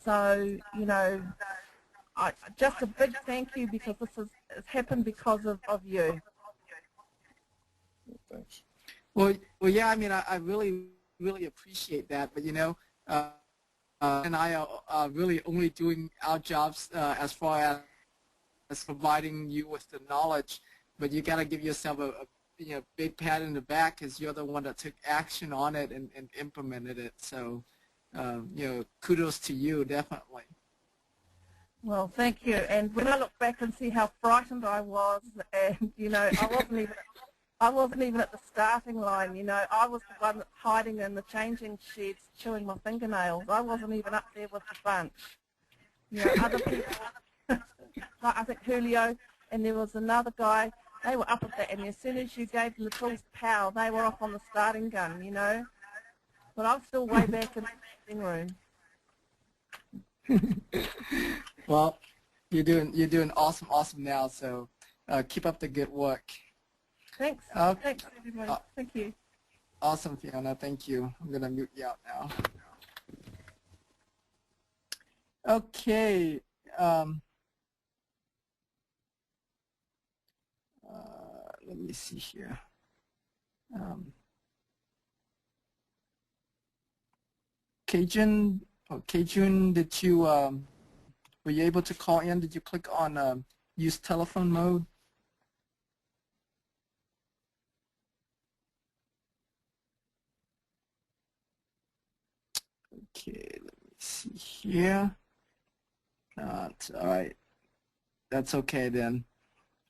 So just a big thank you, because this has happened because of you. Thanks. Well, yeah. I mean, I really appreciate that. But and I are really only doing our jobs as far as providing you with the knowledge. But you got to give yourself a big pat in the back, because you're the one that took action on it and implemented it. So kudos to you, definitely. Well, thank you. And when I look back and see how frightened I was, and I wasn't even at the starting line. I was the one hiding in the changing sheds, chewing my fingernails. I wasn't even up there with the bunch. Other people, like I think Julio, and there was another guy. They were up at that, and as soon as you gave them the tools to power, they were off on the starting gun. But I'm still way back in the living room. Well, you're doing awesome now. So keep up the good work. Thanks. Thanks, everybody. Thank you. Awesome, Fiona. Thank you. I'm going to mute you out now. Okay. Let me see here. Kajun, did you, were you able to call in? Did you click on use telephone mode? Okay, let me see here. Not all right. That's okay then.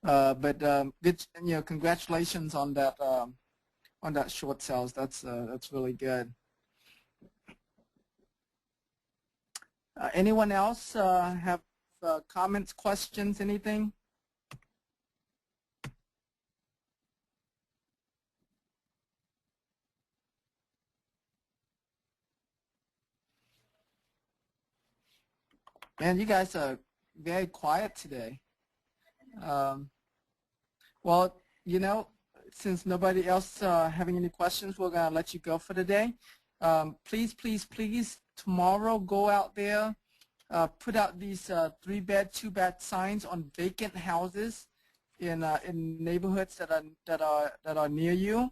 But good, congratulations on that that short sales. That's really good. Anyone else have comments, questions, anything? Man, you guys are very quiet today. Well, you know, since nobody else having any questions, we're going to let you go for the day. Please, please, please, tomorrow go out there, put out these 3-bed, 2-bath signs on vacant houses in neighborhoods that are near you,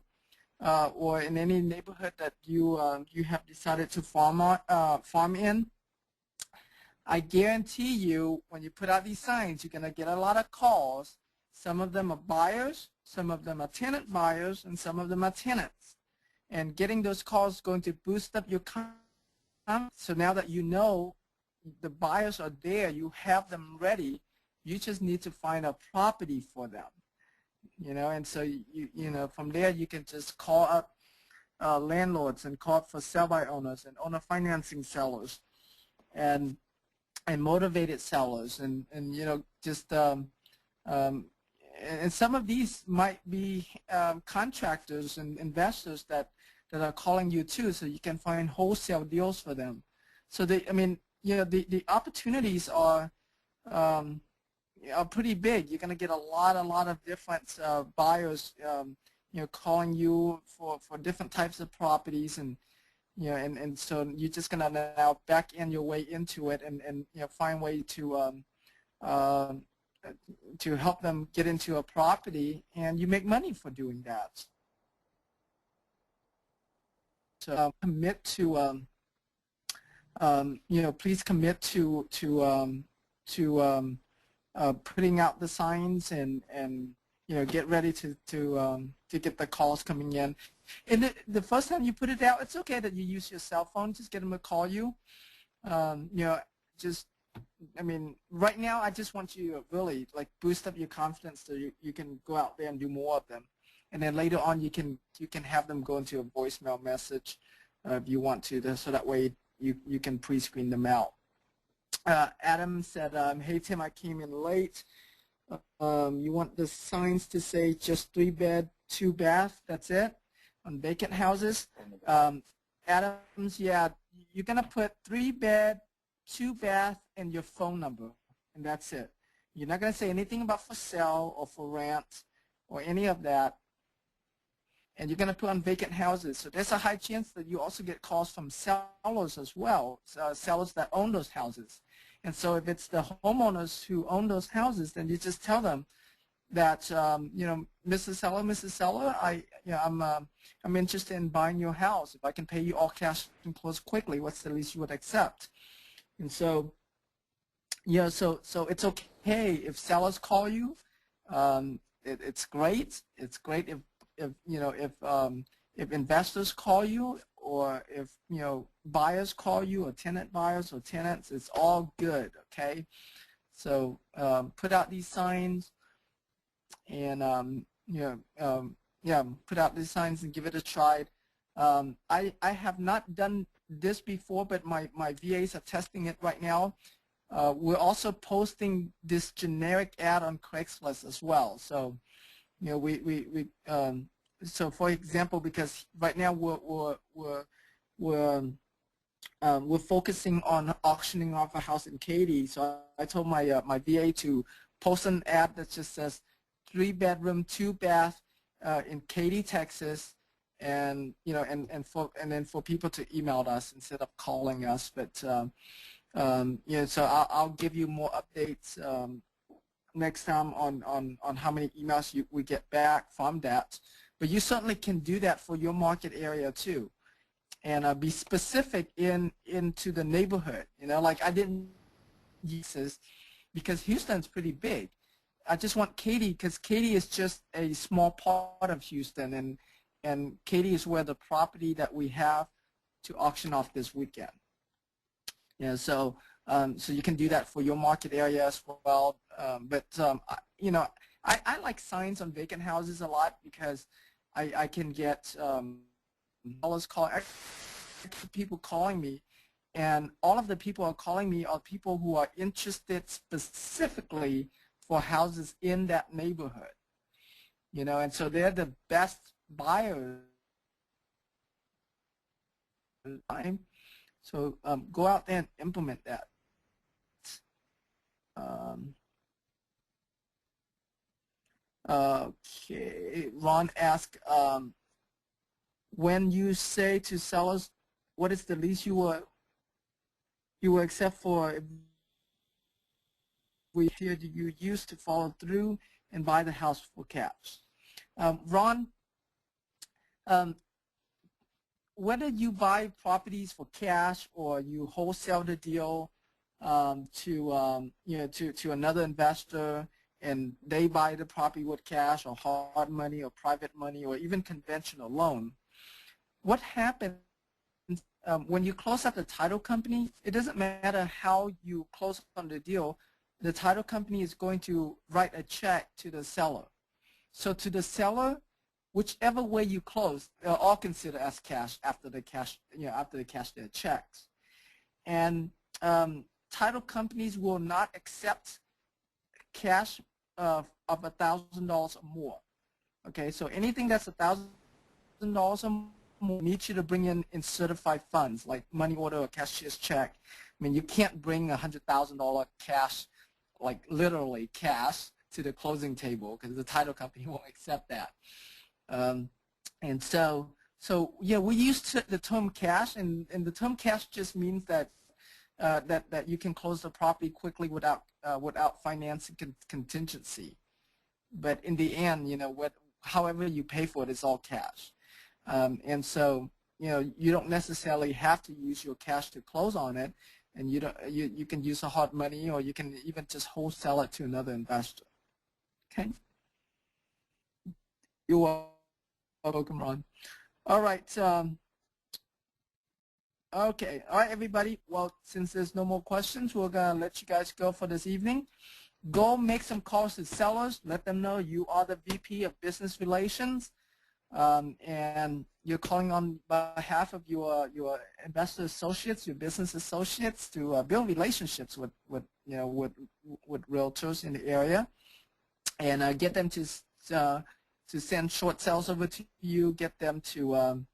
or in any neighborhood that you have decided to farm in. I guarantee you, when you put out these signs, you're going to get a lot of calls. Some of them are buyers, some of them are tenant buyers, and some of them are tenants. And getting those calls is going to boost up your confidence. So now that you know the buyers are there, you have them ready, you just need to find a property for them. You know, and so you know, from there you can just call up landlords and call up for sell by owners and owner financing sellers and motivated sellers, and you know, just and some of these might be contractors and investors that are calling you too, so you can find wholesale deals for them. So I mean, you know, the opportunities are pretty big. You're going to get a lot of different buyers, you know, calling you for different types of properties, and you know, and so you're just going to now back in your way into it, and you know, find a way to help them get into a property, and you make money for doing that. So commit to you know, please commit to putting out the signs, and you know, get ready to get the calls coming in. And the first time you put it out, it's okay that you use your cell phone. Just get them to call you. You know, just, I mean, right now I just want you to really like boost up your confidence so you can go out there and do more of them. And then later on you can have them go into a voicemail message if you want to, so that way you can pre-screen them out. Adam said, hey Tim, I came in late. You want the signs to say just 3-bed, 2-bath, that's it, on vacant houses? Adams, yeah, you're going to put 3-bed, 2-bath, and your phone number, and that's it. You're not going to say anything about for sale or for rent or any of that. And you're going to put on vacant houses. So there's a high chance that you also get calls from sellers as well, sellers that own those houses. And so if it's the homeowners who own those houses, then you just tell them that, you know, Mrs. Seller, I'm interested in buying your house. If I can pay you all cash and close quickly, what's the least you would accept? And so, you know, so it's okay if sellers call you. It's great. It's great if you know, if investors call you, or if, you know, buyers call you, or tenant buyers or tenants, it's all good. Okay, so put out these signs, and you know, yeah, put out these signs and give it a try. I have not done this before, but my VAs are testing it right now. We're also posting this generic ad on Craigslist as well. So, you know, so for example, because right now we're focusing on auctioning off a house in Katy. So I told my my VA to post an ad that just says 3-bedroom, 2-bath in Katy, Texas, and you know, and then for people to email us instead of calling us. But you know, so I'll give you more updates next time on how many emails we get back from that. But you certainly can do that for your market area too, and be specific into the neighborhood. You know, like I didn't use this because Houston's pretty big. I just want Katy because Katy is just a small part of Houston, and Katy is where the property that we have to auction off this weekend. You know, so so you can do that for your market area as well. But you know, I like signs on vacant houses a lot because I can get people calling me, and all of the people are calling me are people who are interested specifically for houses in that neighborhood. You know, and so they're the best buyers. So go out there and implement that. Okay, Ron asked, when you say to sellers, what is the least you will accept for here do you use to follow through and buy the house for cash? Ron, whether you buy properties for cash or you wholesale the deal to another investor and they buy the property with cash or hard money or private money or even conventional loan, what happens when you close out the title company, it doesn't matter how you close on the deal, the title company is going to write a check to the seller. So to the seller, whichever way you close, they're all considered as cash after they cash their checks. And title companies will not accept cash of $1,000 or more. Okay, so anything that's $1,000 or more needs you to bring in certified funds like money order or cashier's check. I mean, you can't bring $100,000 cash, like literally cash, to the closing table because the title company won't accept that. And so yeah, we use the term cash, and the term cash just means that that you can close the property quickly without financing contingency. But in the end, you know, however you pay for it, it's all cash. And so, you know, you don't necessarily have to use your cash to close on it, and you can use a hard money, or you can even just wholesale it to another investor. Okay. You're welcome, Ron. All right. Okay. All right, everybody. Well, since there's no more questions, we're going to let you guys go for this evening. Go make some calls to sellers. Let them know you are the VP of Business Relations, and you're calling on behalf of your investor associates, your business associates, to build relationships with realtors in the area, and get them to send short sales over to you. Get them to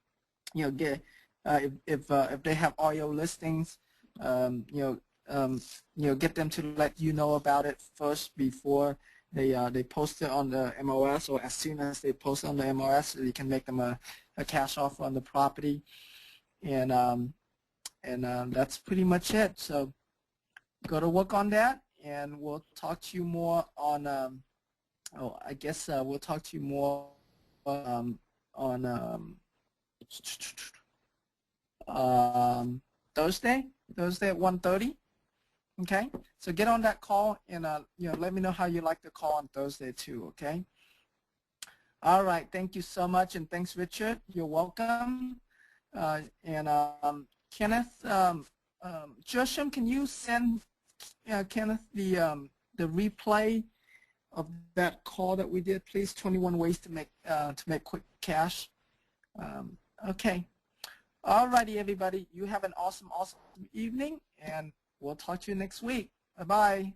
get if they have REO listings, get them to let you know about it first before they post it on the MLS, or as soon as they post it on the MLS, so you can make them a cash offer on the property, and that's pretty much it. So go to work on that, and we'll talk to you more on. I guess we'll talk to you more on Thursday at 1:30. Okay, so get on that call, and let me know how you like the call on Thursday too. Okay. All right. Thank you so much, and thanks, Richard. You're welcome. And Kenneth, Josham, can you send Kenneth the replay of that call that we did, please? 21 ways to make quick cash. Okay. All righty, everybody. You have an awesome evening, and we'll talk to you next week. Bye-bye.